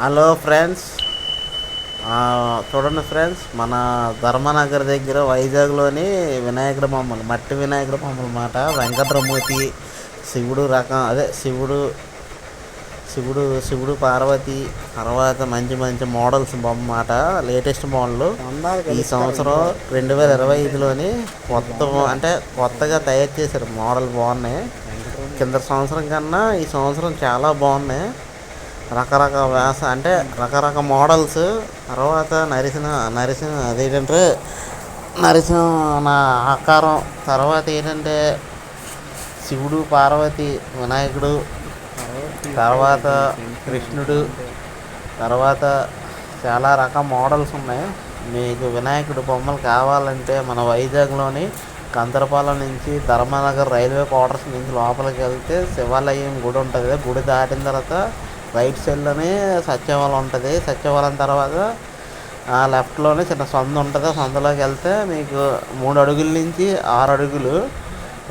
Hello friends, చూడండి friends, మన ధర్మనగర్ దగ్గర వైజాగ్లోని వినాయకుడి బొమ్మలు, మట్టి వినాయకుడి బొమ్మలు మాట. వెంకటరమూర్తి, శివుడు రకం, అదే శివుడు పార్వతి. తర్వాత మంచి మంచి మోడల్స్ బొమ్మ మాట. లేటెస్ట్ మోడల్ ఈ సంవత్సరం 2025లోని కొత్తగా తయారు చేశారు. మోడల్ బాగున్నాయి. కింద సంవత్సరం కన్నా ఈ సంవత్సరం చాలా బాగున్నాయి. రకరకాల మోడల్స్. తర్వాత అదేంటంటే నరసింహ నా ఆకారం. తర్వాత ఏంటంటే శివుడు, పార్వతి, వినాయకుడు, తర్వాత కృష్ణుడు, తర్వాత చాలా రకాల మోడల్స్ ఉన్నాయి. మీకు వినాయకుడు బొమ్మలు కావాలంటే మన వైజాగ్లోని కందరపాలెం నుంచి ధర్మనగర్ రైల్వే క్వార్టర్స్ నుంచి లోపలికి వెళ్తే శివాలయం గుడి ఉంటుంది. గుడి దాటిన తర్వాత రైట్ సైడ్లోనే సత్యవరం ఉంటుంది. సత్యవరం తర్వాత లెఫ్ట్లోనే చిన్న సందు ఉంటుంది. సందులోకి వెళ్తే మీకు 3 అడుగుల నుంచి 6 అడుగులు,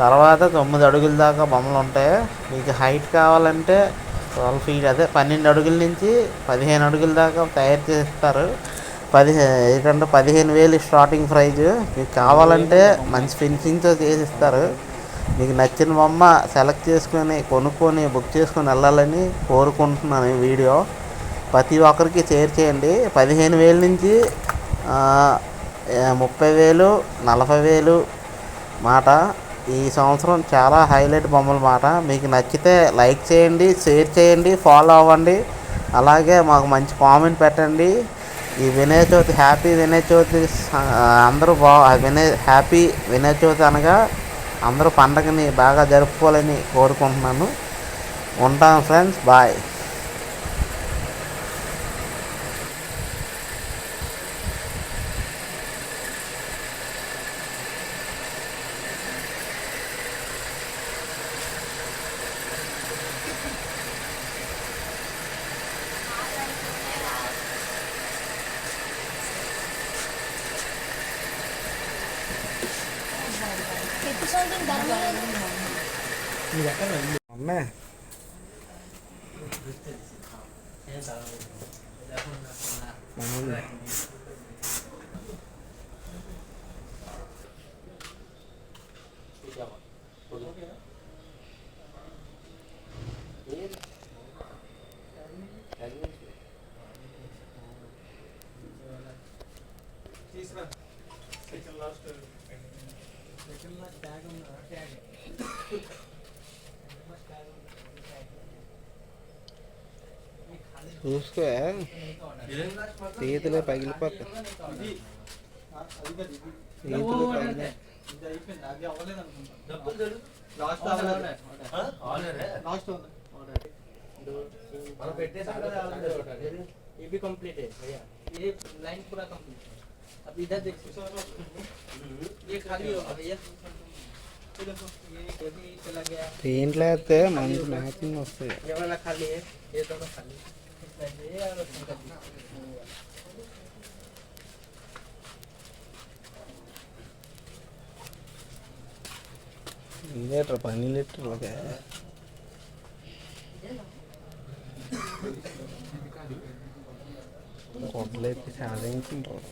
తర్వాత 9 అడుగుల దాకా బొమ్మలు ఉంటాయి. మీకు హైట్ కావాలంటే 12 feet, అదే 12 అడుగుల నుంచి 15 అడుగుల దాకా తయారు చేస్తారు. 15,000 స్టార్టింగ్ ప్రైజ్. మీకు కావాలంటే మంచి ఫినిషింగ్తో చేసిస్తారు. మీకు నచ్చిన బొమ్మ సెలెక్ట్ చేసుకొని కొనుక్కొని బుక్ చేసుకొని వెళ్ళాలని కోరుకుంటున్నాను. ఈ వీడియో ప్రతి ఒక్కరికి షేర్ చేయండి. 15,000 నుంచి 30,000, 40,000 మాట. ఈ సంవత్సరం చాలా హైలైట్ బొమ్మల మాట. మీకు నచ్చితే లైక్ చేయండి, షేర్ చేయండి, ఫాలో అవ్వండి. అలాగే మాకు మంచి కామెంట్ పెట్టండి. ఈ వినాయక చవితి, హ్యాపీ వినాయక చవితి. అందరూ హ్యాపీ వినాయక చవితి అనగా అందరూ పండగని బాగా జరుపుకోవాలని కోరుకుంటున్నాను. ఉంటాను ఫ్రెండ్స్, బాయ్. అమ్మే చూసుకో, చేతులే పగిలిపోతాయి. ये भी कंप्लीट है भैया, ये लाइन पूरा कंप्लीट है. अब इधर देखो, ये खाली होगा भैया. ये भी चला गया. దీంట్లో అయితే మంచి మ్యాచింగ్ వస్తాయి. ये वाला खाली है, ये दोनों खाली. ये और లీటర్ 10 లీటర్లు కొట్లయితే చాలా ఇంకుంటారు.